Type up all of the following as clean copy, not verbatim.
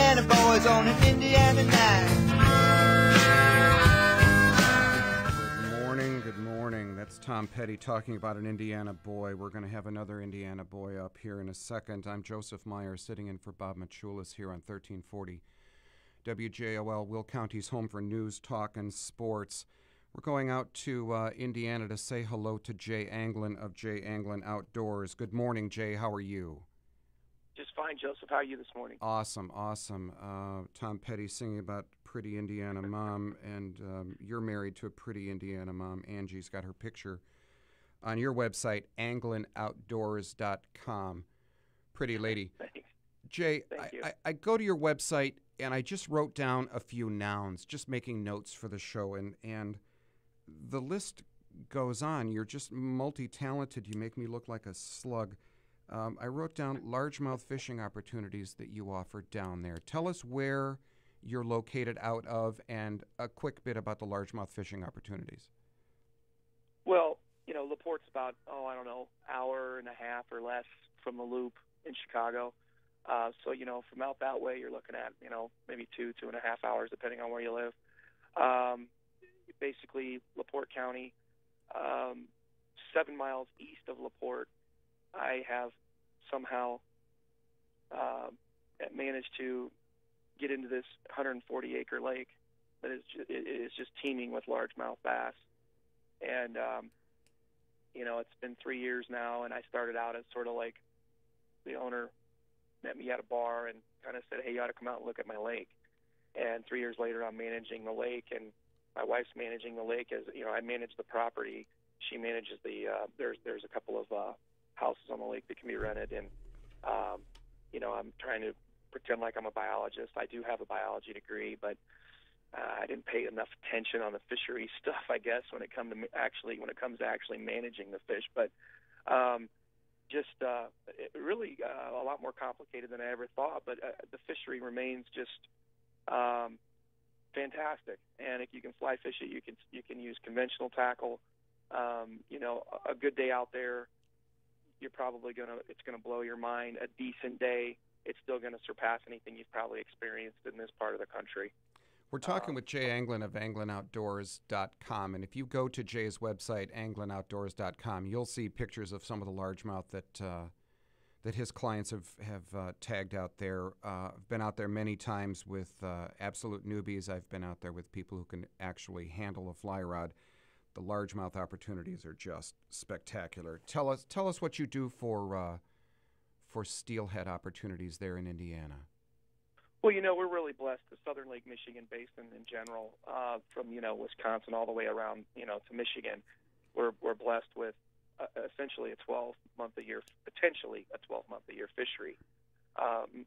Indiana boys on an Indiana night. Good morning. That's Tom Petty talking about an Indiana boy. We're going to have another Indiana boy up here in a second. I'm Joseph Meyer, sitting in for Bob Maciulis here on 1340 WJOL, Will County's home for news, talk, and sports. We're going out to Indiana to say hello to Jay Anglin of Jay Anglin Outdoors. Good morning, Jay. How are you? Just fine, Joseph. How are you this morning? Awesome. Tom Petty singing about pretty Indiana mom, and you're married to a pretty Indiana mom. Angie's got her picture on your website, anglinoutdoors.com. Pretty lady. Thanks. Jay, Thank you. I go to your website, and I just wrote down a few nouns, just making notes for the show, and the list goes on. You're just multi-talented. You make me look like a slug. I wrote down largemouth fishing opportunities that you offer down there. Tell us where you're located out of and a quick bit about the largemouth fishing opportunities. Well, LaPorte's about, hour and a half or less from the Loop in Chicago. So, from out that way, you're looking at, maybe 2.5 hours, depending on where you live. Basically, LaPorte County, 7 miles east of LaPorte, I have somehow managed to get into this 140-acre lake that is just teeming with largemouth bass. And, it's been 3 years now, and I started out as sort of like the owner met me at a bar and kind of said, hey, you ought to come out and look at my lake. And 3 years later, I'm managing the lake, and my wife's managing the lake. As I manage the property. She manages the there's a couple of houses on the lake that can be rented, and I'm trying to pretend like I'm a biologist. I do have a biology degree, but I didn't pay enough attention on the fishery stuff, I guess, when it comes to actually managing the fish. But it really a lot more complicated than I ever thought. But the fishery remains just fantastic, and if you can fly fish it, you can use conventional tackle. A good day out there, it's gonna blow your mind. A decent day, it's still gonna surpass anything you've probably experienced in this part of the country. We're talking with Jay Anglin of anglinoutdoors.com, and if you go to Jay's website, anglinoutdoors.com, you'll see pictures of some of the largemouth that his clients have tagged out there. I've been out there many times with absolute newbies. I've been out there with people who can actually handle a fly rod. The largemouth opportunities are just spectacular. Tell us what you do for steelhead opportunities there in Indiana. Well, we're really blessed. The Southern Lake Michigan Basin in general, from Wisconsin all the way around to Michigan, we're blessed with essentially a 12-month-a-year, potentially a 12-month-a-year fishery.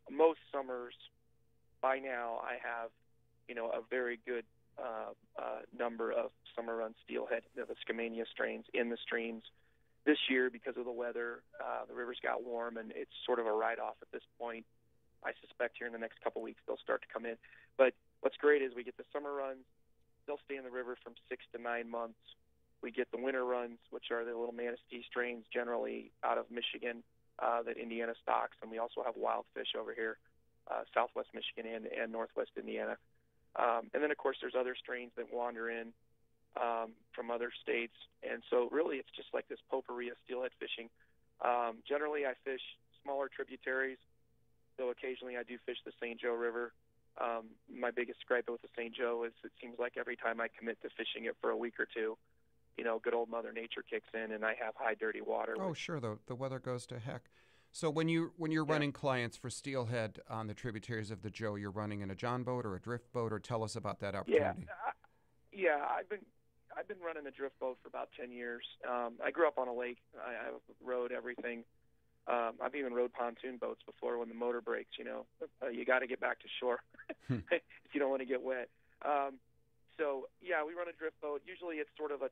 Most summers, by now, I have a very good number of summer run steelhead, the Skamania strains, in the streams. This year, because of the weather, the rivers got warm, and it's sort of a write-off at this point. I suspect here in the next couple weeks they'll start to come in. But what's great is we get the summer runs. They'll stay in the river from 6 to 9 months. We get the winter runs, which are the little manatee strains generally out of Michigan that Indiana stocks. And we also have wild fish over here, southwest Michigan and northwest Indiana. And then, of course, there's other strains that wander in from other states. And so really it's just like this potpourri of steelhead fishing. Generally I fish smaller tributaries, though occasionally I do fish the St. Joe River. My biggest gripe with the St. Joe is it seems like every time I commit to fishing it for a week or two, good old Mother Nature kicks in and I have high, dirty water. Oh, sure, the weather goes to heck. So when you're running clients for steelhead on the tributaries of the Joe, you're running in a john boat or a drift boat, or tell us about that opportunity. I've been running a drift boat for about 10 years. I grew up on a lake. I rode everything. I've even rode pontoon boats before when the motor breaks. You got to get back to shore if you don't want to get wet. We run a drift boat. Usually it's sort of a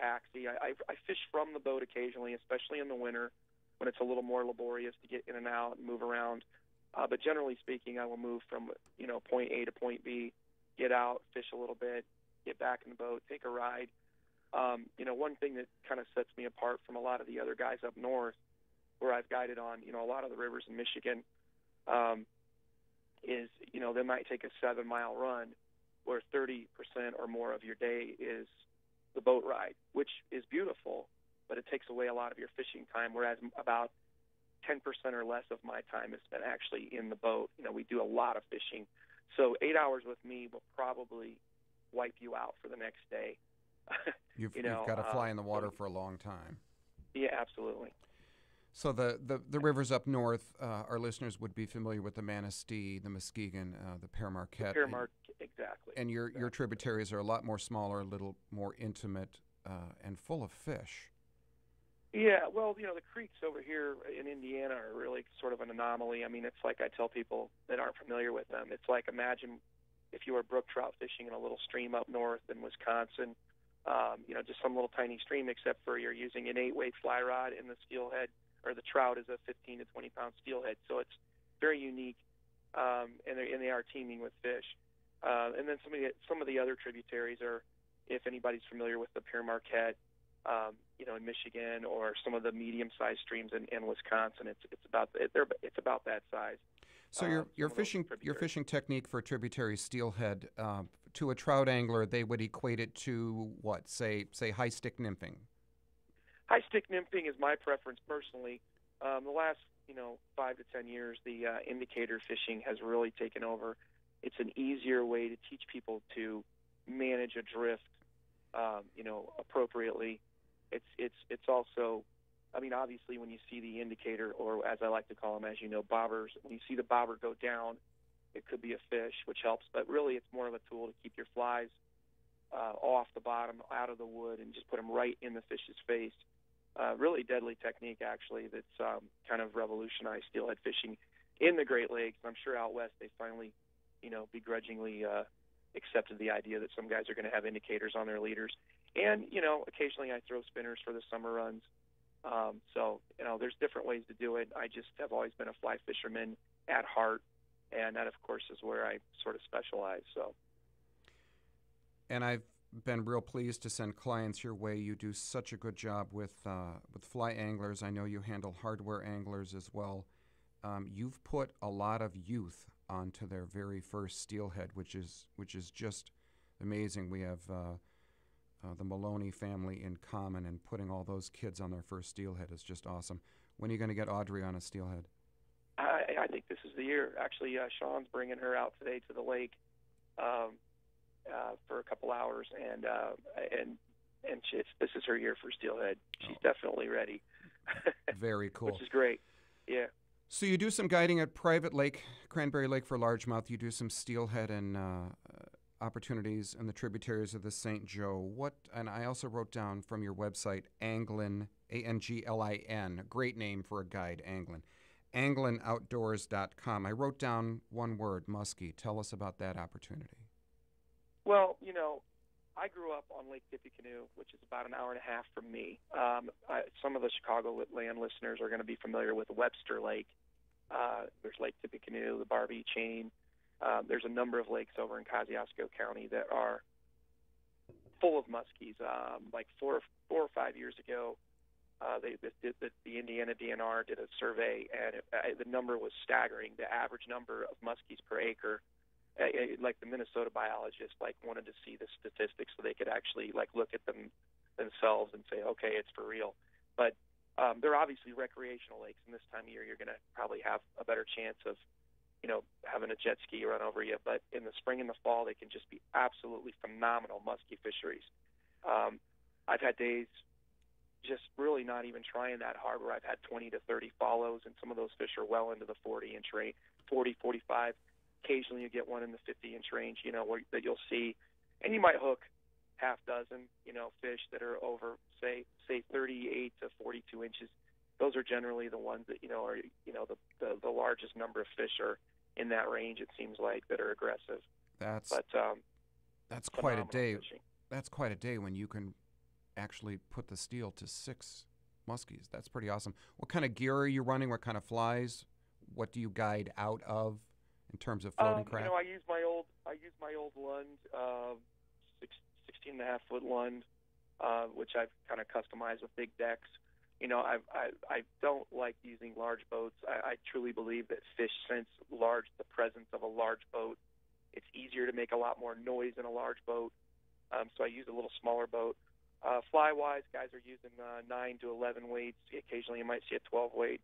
taxi. I fish from the boat occasionally, especially in the winter when it's a little more laborious to get in and out and move around. But generally speaking, I will move from point A to point B, get out, fish a little bit, get back in the boat, take a ride. One thing that kind of sets me apart from a lot of the other guys up north where I've guided on, a lot of the rivers in Michigan, is, they might take a 7-mile run where 30% or more of your day is the boat ride, which is beautiful, but it takes away a lot of your fishing time, whereas about 10% or less of my time is spent actually in the boat. We do a lot of fishing. So 8 hours with me will probably wipe you out for the next day. You've got to fly in the water for a long time. Yeah, absolutely. So the rivers up north, our listeners would be familiar with the Manistee, the Muskegon, the Pere Marquette. Exactly. And your tributaries are a lot more smaller, a little more intimate, and full of fish. Yeah, well, the creeks over here in Indiana are really sort of an anomaly. I mean, it's like I tell people that aren't familiar with them. It's like, imagine if you were brook trout fishing in a little stream up north in Wisconsin, just some little tiny stream, except for you're using an 8-weight fly rod and the steelhead, or the trout is a 15 to 20-pound steelhead. So it's very unique, and they are teeming with fish. And then some of the other tributaries are, if anybody's familiar with the Pere Marquette, in Michigan, or some of the medium-sized streams in Wisconsin, it's about that size. So your fishing technique for tributary steelhead, to a trout angler, they would equate it to what? Say high stick nymphing. High stick nymphing is my preference personally. The last 5 to 10 years, the indicator fishing has really taken over. It's an easier way to teach people to manage a drift, appropriately. It's also, I mean, obviously when you see the indicator, or as I like to call them, as you know, bobbers, when you see the bobber go down, it could be a fish, which helps, but really it's more of a tool to keep your flies off the bottom, out of the wood, and just put them right in the fish's face. Really deadly technique, actually, that's kind of revolutionized steelhead fishing in the Great Lakes. I'm sure out west they finally, begrudgingly accepted the idea that some guys are going to have indicators on their leaders. And, occasionally I throw spinners for the summer runs. So, there's different ways to do it. I just have always been a fly fisherman at heart, and that, of course, is where I sort of specialize. So. And I've been real pleased to send clients your way. You do such a good job with fly anglers. I know you handle hardware anglers as well. You've put a lot of youth onto their very first steelhead, which is just amazing. We have the Maloney family in common, and putting all those kids on their first steelhead is just awesome. When are you going to get Audrey on a steelhead? I think this is the year. Actually, Sean's bringing her out today to the lake for a couple hours, and this is her year for steelhead. She's definitely ready. Very cool. Which is great. Yeah. So you do some guiding at Private Lake, Cranberry Lake for largemouth. You do some steelhead and opportunities in the tributaries of the St. Joe. And I also wrote down from your website, Anglin, Anglin, great name for a guide, Anglin. AnglinOutdoors.com. I wrote down one word, muskie. Tell us about that opportunity. Well, I grew up on Lake Tippecanoe, which is about an hour and a half from me. Some of the Chicagoland listeners are going to be familiar with Webster Lake. There's Lake Tippecanoe, the Barbie chain. There's a number of lakes over in Kosciuszko County that are full of muskies. Like 4 or 5 years ago, the Indiana DNR did a survey, and the number was staggering. The average number of muskies per acre, like the Minnesota biologists, wanted to see the statistics so they could actually look at them themselves and say, okay, it's for real. But they're obviously recreational lakes, and this time of year you're going to probably have a better chance of having a jet ski run over you. But in the spring and the fall, they can just be absolutely phenomenal muskie fisheries. I've had days just really not even trying that hard where I've had 20 to 30 follows, and some of those fish are well into the 40-inch range, 40, 45. Occasionally you get one in the 50-inch range, that you'll see, and you might hook half dozen, fish that are over, say 38 to 42 inches. Those are generally the ones that, are, the largest number of fish are in that range, it seems like, that are aggressive. That's quite a day. Fishing. That's quite a day when you can actually put the steel to 6 muskies. That's pretty awesome. What kind of gear are you running? What kind of flies? What do you guide out of in terms of floating craft? I use my old Lund, 16.5-foot Lund, which I've kind of customized with big decks. I don't like using large boats. I truly believe that fish sense the presence of a large boat. It's easier to make a lot more noise in a large boat, so I use a little smaller boat. Fly-wise, guys are using 9 to 11 weights. Occasionally you might see a 12 weight.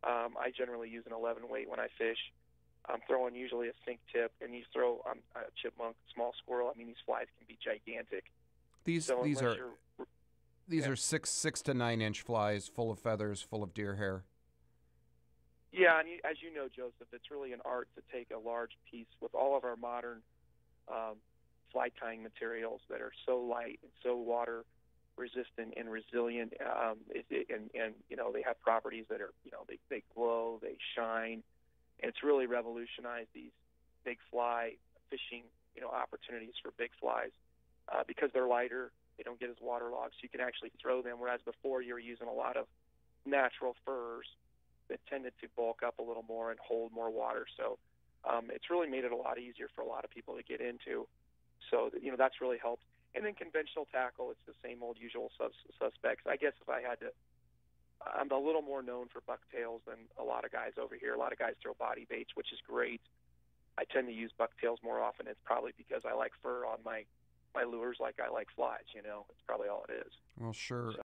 I generally use an 11 weight when I fish. I'm throwing usually a sink tip, and you throw a chipmunk, small squirrel. I mean, these flies can be gigantic. These are 6 to 9 inch flies, full of feathers, full of deer hair. Yeah, and as you know, Joseph, it's really an art to take a large piece with all of our modern fly tying materials that are so light and so water resistant and resilient, and they have properties that are they glow, they shine, and it's really revolutionized these big fly fishing opportunities for big flies because they're lighter. They don't get as waterlogged, so you can actually throw them, whereas before you were using a lot of natural furs that tended to bulk up a little more and hold more water. So it's really made it a lot easier for a lot of people to get into. So that's really helped. And then conventional tackle, it's the same old usual suspects. I guess if I had to, I'm a little more known for bucktails than a lot of guys over here. A lot of guys throw body baits, which is great. I tend to use bucktails more often. It's probably because I like fur on my lures like I like flies, It's probably all it is. Well, sure.